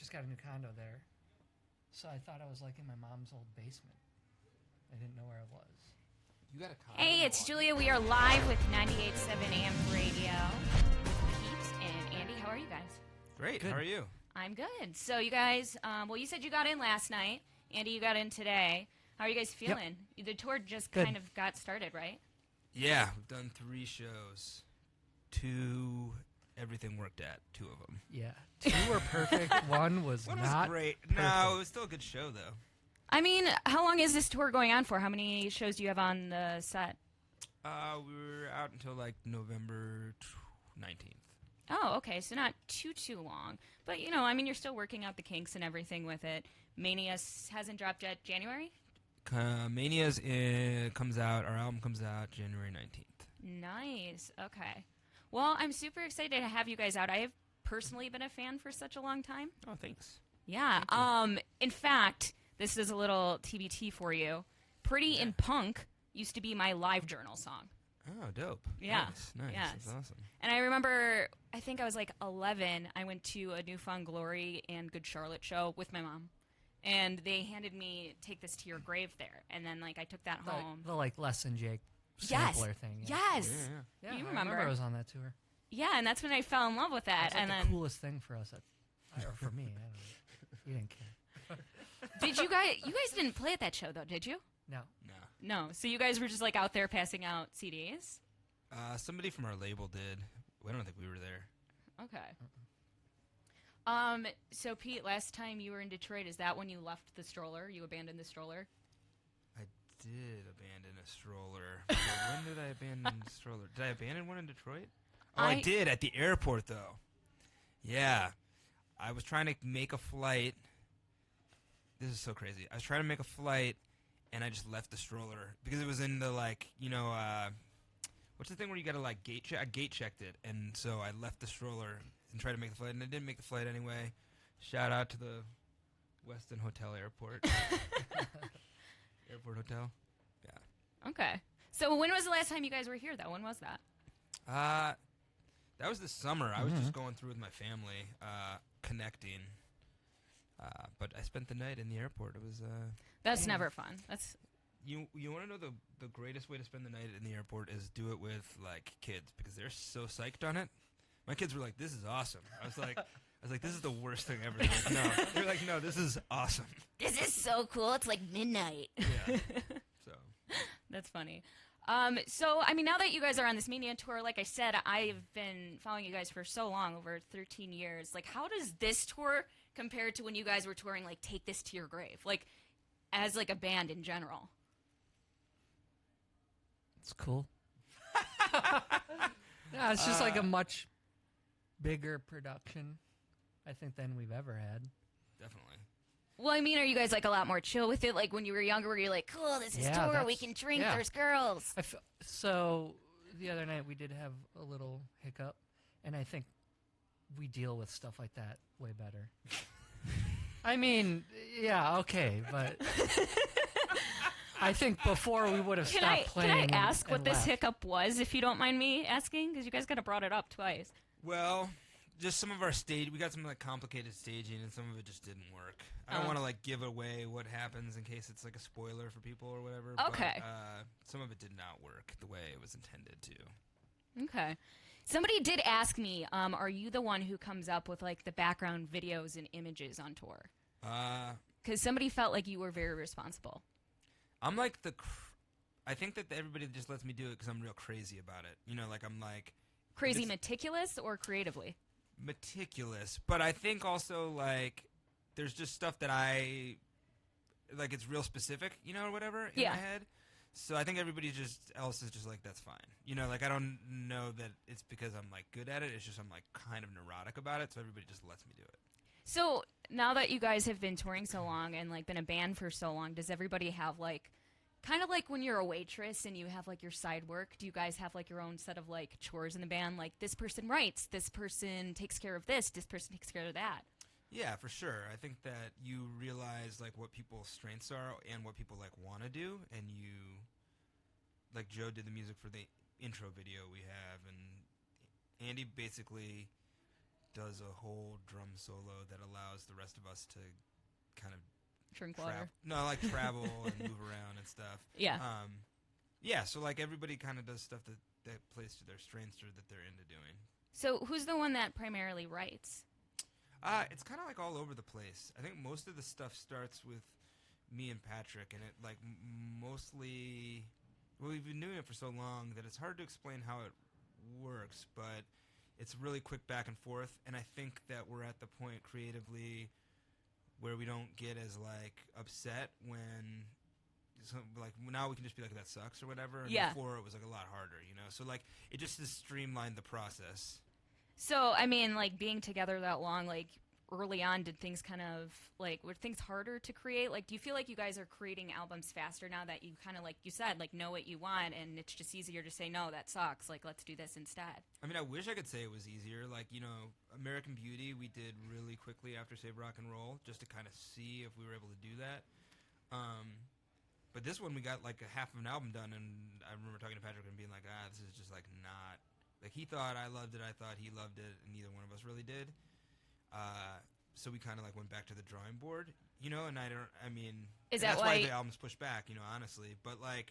just got a new condo there. So I thought I was like in my mom's old basement. I didn't know where I was. You got a condo? Hey, it's Julia. We are live with 98.7 AM Radio. Peeps and Andy, how are you guys? Great. Good. How are you? I'm good. So you guys, well, you said you got in last night. Andy, you got in today. How are you guys feeling? The tour just Good. kind of got started, right? Yeah, we've done 3 shows. 2, everything worked at 2 of them. Yeah. 2 were perfect. One was One not was great. perfect. No, it was still a good show, though. I mean, how long is this tour going on for? How many shows do you have on the set? We were out until like November 19th. Oh, okay. So not too long. But, you know, I mean, you're still working out the kinks and everything with it. Mania hasn't dropped yet. January? Mania's comes out, our album comes out January 19th. Nice. Okay. Well, I'm super excited to have you guys out. I have personally been a fan for such a long time. Oh, thanks. Yeah. In fact, this is a little TBT for you. Pretty in Punk used to be my live journal song. Oh, dope. Yeah. Nice. Yes. That's awesome. And I remember, I think I was like 11. I went to a New Found Glory and Good Charlotte show with my mom. And they handed me Take This to Your Grave there. And then, like, I took that home. The like Les and Jake Yes. sampler thing. Yeah. Yes. Yeah. Yeah, You I remember. I was on that tour. Yeah, and that's when I fell in love with that. It's like and the then, coolest thing for us, or for me. I don't know. You didn't care. did you guys didn't play at that show, though, did you? No. No. No. So you guys were just, like, out there passing out CDs? Somebody from our label did. I don't think we were there. Okay. So Pete, last time you were in Detroit, is that when you left the stroller? You abandoned the stroller? I did abandon a stroller. So when did I abandon the stroller? Did I abandon one in Detroit? Oh, I did at the airport, though. Yeah. I was trying to make a flight. This is so crazy. I was trying to make a flight, and I just left the stroller because it was in the, like, you know, what's the thing where you got to, like, gate check? I gate checked it, and so I left the stroller and tried to make the flight, and I didn't make the flight anyway. Shout out to the Weston Hotel Airport. Airport Hotel. Yeah. Okay. So when was the last time you guys were here, though? When was that? That was this summer. I was just going through with my family, connecting. But I spent the night in the airport. It was. That's never fun. That's You want to know the greatest way to spend the night in the airport is do it with like kids because they're so psyched on it. My kids were like, "This is awesome." I was like, "This is the worst thing ever." They're like, "No, this is awesome." This is so cool. It's like midnight. Yeah. So. That's funny. So, I mean, now that you guys are on this Mania tour, like I said, I've been following you guys for so long, over 13 years. Like, how does this tour compare to when you guys were touring, like, Take This to Your Grave? Like, as, like, a band in general. It's cool. Yeah, it's just like a much bigger production, I think, than we've ever had. Definitely. Well, I mean, are you guys, like, a lot more chill with it? Like, when you were younger, were you like, cool, this is tour, we can drink, there's girls. So, the other night we did have a little hiccup, and I think we deal with stuff like that way better. I mean, yeah, okay, but I think before we would have stopped playing. Can I ask what this left. hiccup was, if you don't mind me asking? Because you guys kind of brought it up twice. Well, just some of our stage, we got some like complicated staging, and some of it just didn't work. I don't want to like give away what happens in case it's like a spoiler for people or whatever. Okay. But, some of it did not work the way it was intended to. Okay. Somebody did ask me, are you the one who comes up with like the background videos and images on tour? Because somebody felt like you were very responsible. I'm like I think that everybody just lets me do it because I'm real crazy about it. You know, like I'm like crazy meticulous or creatively? Meticulous, but I think also like there's just stuff that I like. It's real specific, you know, or whatever in my head. So I think everybody else is just like, that's fine. You know, like I don't know that it's because I'm like good at it. It's just I'm like kind of neurotic about it. So everybody just lets me do it. So now that you guys have been touring so long and like been a band for so long, does everybody have like kind of like when you're a waitress and you have like your side work? Do you guys have like your own set of like chores in the band? Like this person writes, this person takes care of this person takes care of that. Yeah, for sure. I think that you realize like what people's strengths are and what people like want to do, and you like Joe did the music for the intro video we have, and Andy basically does a whole drum solo that allows the rest of us to kind of Drink water. travel and move around and stuff. Yeah. So like everybody kind of does stuff that plays to their strengths or that they're into doing. So who's the one that primarily writes? It's kind of like all over the place. I think most of the stuff starts with me and Patrick, and it like mostly. Well, we've been doing it for so long that it's hard to explain how it works, but it's really quick back and forth. And I think that we're at the point creatively where we don't get as like upset when. Like now we can just be like that sucks or whatever. And before it was like a lot harder, you know. So like it just has streamlined the process. So I mean, like being together that long, like early on, did things kind of like were things harder to create? Like, do you feel like you guys are creating albums faster now that you kind of like you said like know what you want and it's just easier to say no, that sucks. Like let's do this instead. I mean, I wish I could say it was easier. Like American Beauty, we did really quickly after Save Rock and Roll just to kind of see if we were able to do that. But this one, we got like a half of an album done, and I remember talking to Patrick and being like, this is just like not... Like, he thought I loved it, I thought he loved it, and neither one of us really did. So we kind of like went back to the drawing board, and Is that that's why the album's pushed back, honestly. But like,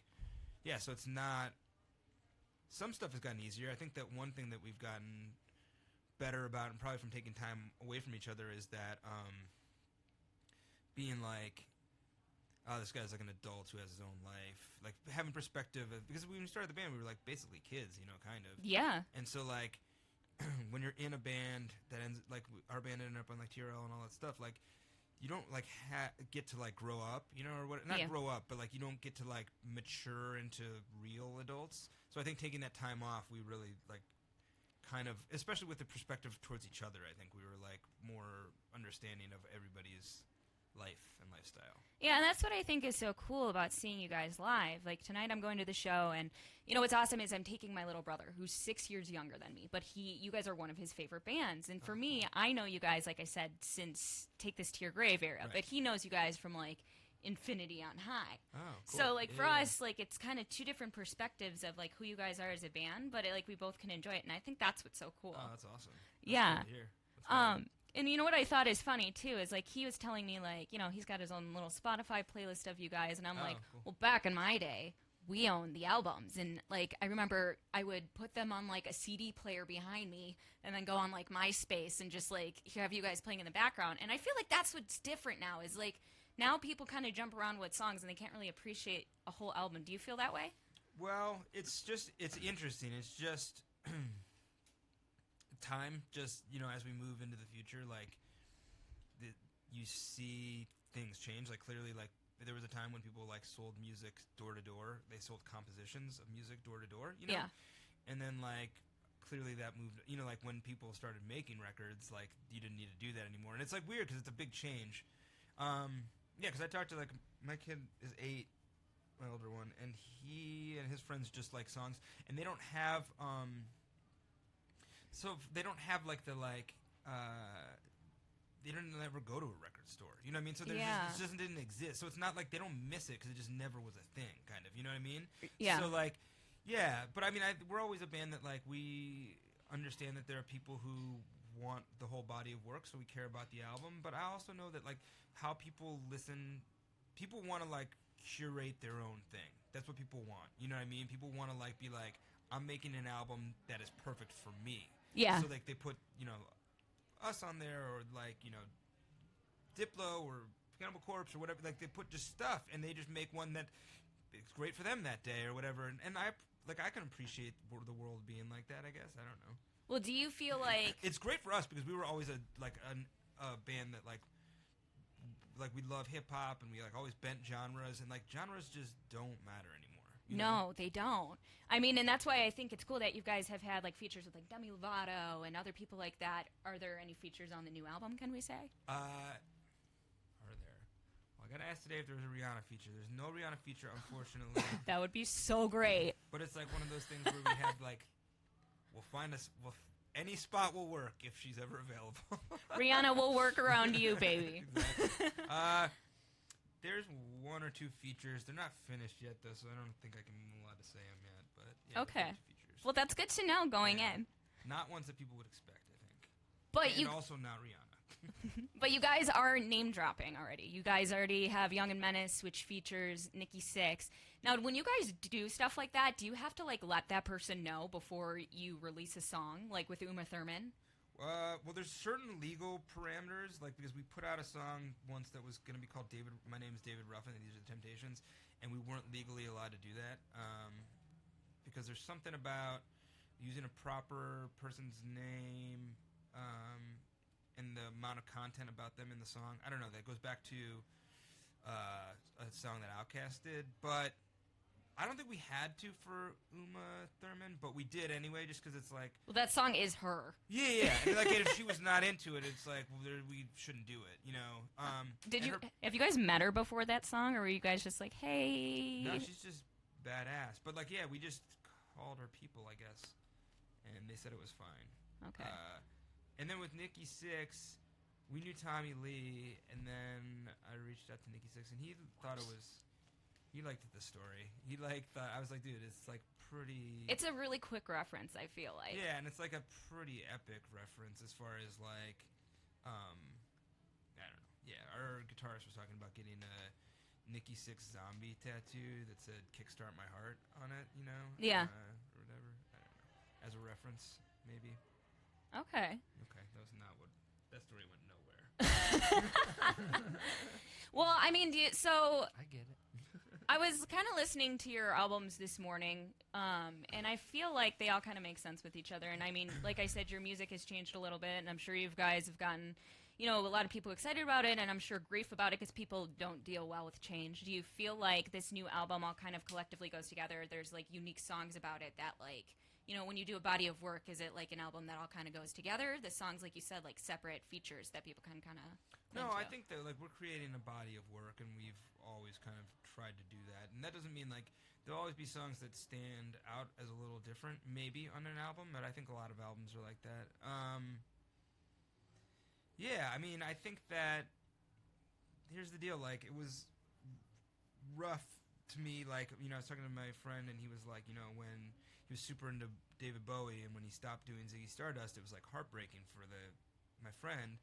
yeah, so it's not... Some stuff has gotten easier. I think that one thing that we've gotten better about, and probably from taking time away from each other, is that being like... Oh, this guy's like an adult who has his own life. Like, having perspective. Because when we started the band, we were, like, basically kids, kind of. Yeah. And so, like, when you're in a band that ends... Like, our band ended up on, like, TRL and all that stuff. Like, you don't, like, get to, like, grow up, or what... Not grow up, but, like, you don't get to, like, mature into real adults. So I think taking that time off, we really, like, kind of... Especially with the perspective towards each other, I think we were, like, more understanding of everybody's life and lifestyle. Yeah, and that's what I think is so cool about seeing you guys live. Like tonight I'm going to the show, and what's awesome is I'm taking my little brother who's 6 years younger than me, but you guys are one of his favorite bands. And for me, I know you guys, like I said, since Take This to Your Grave era, Right. but he knows you guys from like Infinity on High. Oh, cool. So like for us, like it's kind of two different perspectives of like who you guys are as a band, but like we both can enjoy it, and I think that's what's so cool. Oh, that's awesome. That's Yeah. good to hear. That's great. And you know what I thought is funny, too, is, like, he was telling me, like, he's got his own little Spotify playlist of you guys, and I'm like, cool. well, back in my day, we owned the albums, and, like, I remember I would put them on, like, a CD player behind me, and then go on, like, MySpace, and just, like, have you guys playing in the background, and I feel like that's what's different now, is, like, now people kind of jump around with songs, and they can't really appreciate a whole album. Do you feel that way? Well, it's interesting. It's just... time, just as we move into the future, like you see things change. Like clearly, like there was a time when people like sold music door to door. They sold compositions of music door to door. Yeah. And then like clearly that moved. Like when people started making records, like you didn't need to do that anymore. And it's like weird because it's a big change. Yeah, because I talked to like my kid is 8, my older one, and he and his friends just like songs, and they don't have So they don't have like the like they don't ever go to a record store. You know what I mean? So it just didn't exist. So it's not like they don't miss it because it just never was a thing. Kind of. You know what I mean? Yeah. So like, yeah. But I mean, we're always a band that like we understand that there are people who want the whole body of work, so we care about the album. But I also know that like how people listen, people want to like curate their own thing. That's what people want. You know what I mean? People want to like be like, I'm making an album that is perfect for me. Yeah. So like they put us on there, or like Diplo or Cannibal Corpse or whatever. Like they put just stuff, and they just make one that it's great for them that day or whatever. And I can appreciate the world being like that. I guess I don't know. Well, do you feel like It's great for us because we were always a band that like we love hip hop, and we like always bent genres, and like genres just don't matter anymore. No, they don't. I mean, and that's why I think it's cool that you guys have had like features with like Demi Lovato and other people like that. Are there any features on the new album, can we say? Are there? Well, I gotta ask today if there's a Rihanna feature. There's no Rihanna feature, unfortunately. That would be so great. But it's like one of those things where we have like, any spot will work if she's ever available. Rihanna will work around you, baby. Exactly. There's 1 or 2 features. They're not finished yet, though, so I don't think I'm allowed to say them yet. But yeah, Okay. features. Well, that's good to know going Yeah. in. Not ones that people would expect, I think. But and also not Rihanna. But you guys are name dropping already. You guys already have Young and Menace, which features Nikki Sixx. Now, when you guys do stuff like that, do you have to like let that person know before you release a song, like with Uma Thurman? Well, there's certain legal parameters, like because we put out a song once that was going to be called David. My name is David Ruffin, and these are the Temptations, and we weren't legally allowed to do that because there's something about using a proper person's name. And the amount of content about them in the song. I don't know. That goes back to a song that Outkast did. But I don't think we had to for Uma Thurman, but we did anyway just because it's like... Well, that song is her. Yeah. And like, if she was not into it, it's like, well, we shouldn't do it, you know? Have you guys met her before that song, or were you guys just like, hey... No, she's just badass. But like, yeah, we just called her people, I guess. And they said it was fine. Okay. And then with Nikki Sixx, we knew Tommy Lee, and then I reached out to Nikki Sixx, and he thought it was... He liked the story. He thought... I was like, dude, it's like pretty... It's a really quick reference, I feel like. Yeah, and it's like a pretty epic reference as far as like... I don't know. Yeah, our guitarist was talking about getting a Nikki Sixx zombie tattoo that said "Kickstart My Heart" on it, you know? Yeah. Or whatever. I don't know. As a reference, maybe. Okay. Okay, that was not what... That story went nowhere. Well, I mean, I get it. I was kind of listening to your albums this morning, and I feel like they all kind of make sense with each other. And I mean, like I said, your music has changed a little bit, and I'm sure you guys have gotten, a lot of people excited about it, and I'm sure grief about it because people don't deal well with change. Do you feel like this new album all kind of collectively goes together? There's like unique songs about it that like, when you do a body of work, is it like an album that all kind of goes together? The songs, like you said, like separate features that people can kind of... No, I think that like we're creating a body of work, and we've always kind of tried to do that. And that doesn't mean like there'll always be songs that stand out as a little different, maybe on an album. But I think a lot of albums are like that. Yeah, I mean, I think that here's the deal. Like, it was rough to me. Like, I was talking to my friend, and he was like, when he was super into David Bowie, and when he stopped doing Ziggy Stardust, it was like heartbreaking for my friend.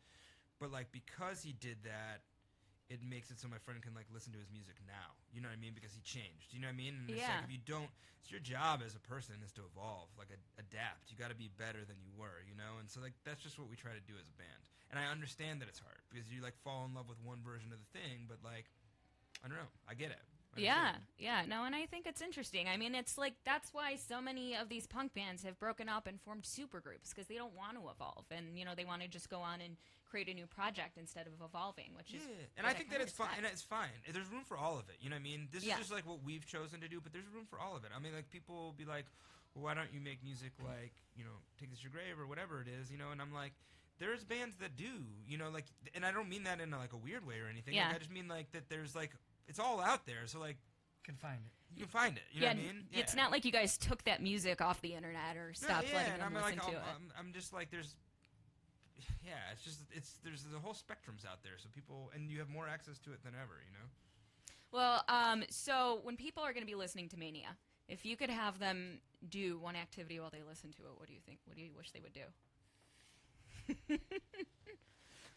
But like, because he did that, it makes it so my friend can like listen to his music now. You know what I mean? Because he changed. You know what I mean? And it's like, if you don't, it's your job as a person is to evolve, like adapt. You got to be better than you were, And so like that's just what we try to do as a band. And I understand that it's hard because you like fall in love with one version of the thing, but like, I don't know. I get it. Yeah. No, and I think it's interesting. I mean, it's like that's why so many of these punk bands have broken up and formed supergroups because they don't want to evolve, and they want to just go on and create a new project instead of evolving, which is and I think that it's fine. And it's fine. There's room for all of it. You know what I mean? This is just like what we've chosen to do, but there's room for all of it. I mean, like people will be like, well, why don't you make music like Take This to Your Grave or whatever it is, And I'm like, there's bands that do, like, and I don't mean that in like a weird way or anything. Yeah. Like, I just mean like that there's like it's all out there, so like You can find it. You can find it. You know what I mean? Yeah. It's not like you guys took that music off the internet or stopped letting them listen to it. I'm just like there's there's the whole spectrums out there, so people, and you have more access to it than ever, Well, so when people are going to be listening to Mania, if you could have them do one activity while they listen to it, what do you think? What do you wish they would do?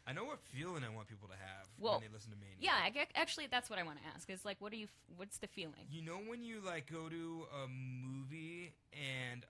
I know what feeling I want people to have when they listen to Mania. Yeah, actually, that's what I want to ask. Is like, what's the feeling? When you like go to a movie and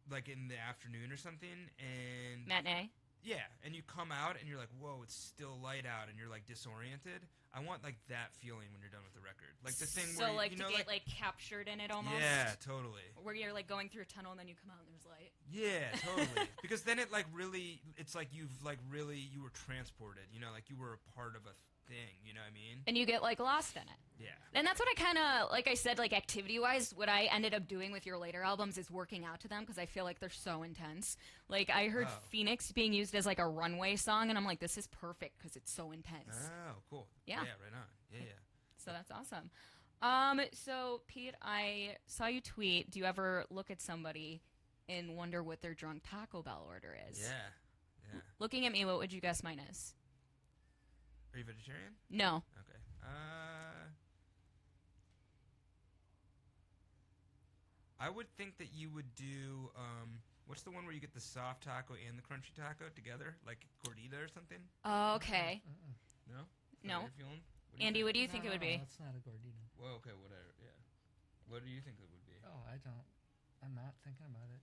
like in the afternoon or something, and matinee. Yeah, and you come out and you're like, whoa, it's still light out, and you're like disoriented. I want like that feeling when you're done with the record, like the thing where like to get like captured in it almost. Yeah, totally. Where you're like going through a tunnel and then you come out and there's light. Yeah, totally. Because then it like really, it's like you were transported. Like you were a part of a thing. You know what I mean? And you get like lost in it. Yeah. And that's what I kind of, like I said, like activity-wise, what I ended up doing with your later albums is working out to them because I feel like they're so intense. Like I heard Phoenix being used as like a runway song, and I'm like, this is perfect because it's so intense. Oh, cool. Yeah. Yeah, right on. Yeah. So that's awesome. So Pete, I saw you tweet. Do you ever look at somebody and wonder what their drunk Taco Bell order is? Yeah. Looking at me, what would you guess mine is? Are you vegetarian? No. Okay. I would think that you would do What's the one where you get the soft taco and the crunchy taco together, like gordita or something? Oh, okay. No. No. What you're feeling? Andy, what do you think it would be? It's not a gordita. Well, okay, whatever. Yeah. What do you think it would be? Oh, I don't. I'm not thinking about it.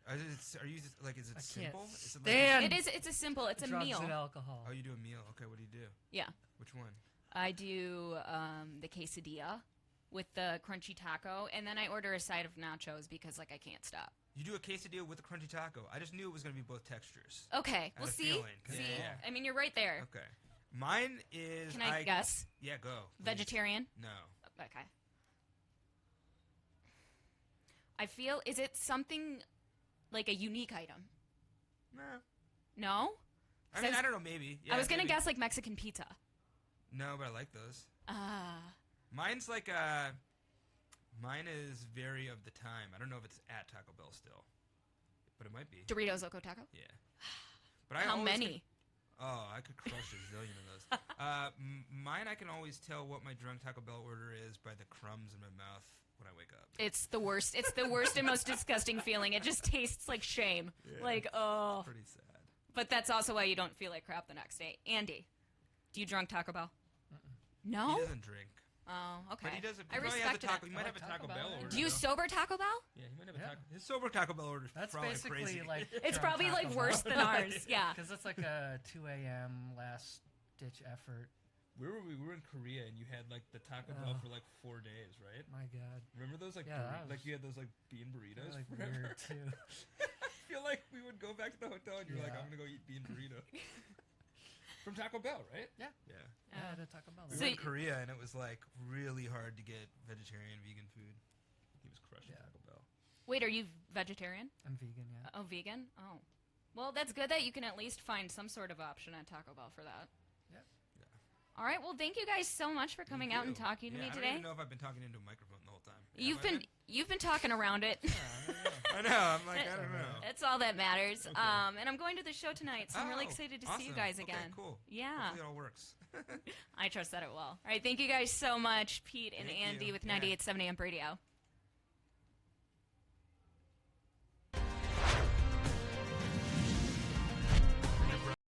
Are you like? Is it I can't simple? Is it stand It is. It's a simple. It's a drugs meal. and alcohol. Oh, you do a meal. Okay, what do you do? Yeah. Which one? I do the quesadilla with the crunchy taco, and then I order a side of nachos because like I can't stop. You do a quesadilla with a crunchy taco. I just knew it was going to be both textures. Okay. I had Well, a see. feeling, 'cause- See. yeah. I mean, you're right there. Okay. Mine is. Can I guess? Yeah, go. please. Vegetarian. No. Okay. I feel. Is it something like a unique item? No. No. I mean, Says- I don't know. Maybe. Yeah, I was gonna maybe. guess like Mexican pizza. No, but I like those. Ah. Mine's like Mine is very of the time. I don't know if it's at Taco Bell still, but it might be. Doritos Loco Taco. Yeah. But I How always many? I could crush a zillion of those. Mine, I can always tell what my drunk Taco Bell order is by the crumbs in my mouth when I wake up. It's the worst. It's the worst and most disgusting feeling. It just tastes like shame. Yeah. Like, oh. Pretty sad. But that's also why you don't feel like crap the next day. Andy, do you drunk Taco Bell? No? He doesn't drink. Oh, okay. But he doesn't. I He probably has a respected taco. it. He might I have like a Taco Taco Bell Bell. order. Do you though. sober Taco Bell? Yeah, he might have a Yeah. taco. His sober Taco Bell order is That's probably basically crazy. like It's drunk probably Taco like Bell. worse than ours. Yeah. Because it's like a 2 a.m. last ditch effort. Where were we? We were in Korea, and you had like the Taco Bell Oh. for like 4 days, right? My God. Remember those like Yeah, that like was- you had those like bean burritos? Like forever? weird too. I feel like we would go back to the hotel, and you're like, Yeah. I'm gonna go eat bean burrito from Taco Bell, right? Yeah. Yeah. I had a Taco Bell. We So were in y- Korea, and it was like really hard to get vegetarian, vegan food. He was crushing Yeah. Taco Bell. Wait, are you vegetarian? I'm vegan, yeah. Oh, vegan? Oh. Well, that's good that you can at least find some sort of option at Taco Bell for that. Yep. Yeah. All right. Well, thank you guys so much for coming out and talking to me I don't today. even know if I've been talking into a microphone the whole time. You've been talking around it. I know. I'm like, I don't know. That's all that matters. Okay. And I'm going to the show tonight, so I'm really Oh, excited to see you awesome. guys Okay, again. cool. Yeah. Hopefully it all works. I trust that it will. All right. Thank you guys so much, Pete and Thank Andy you. with Yeah. 98.7 Amp Radio.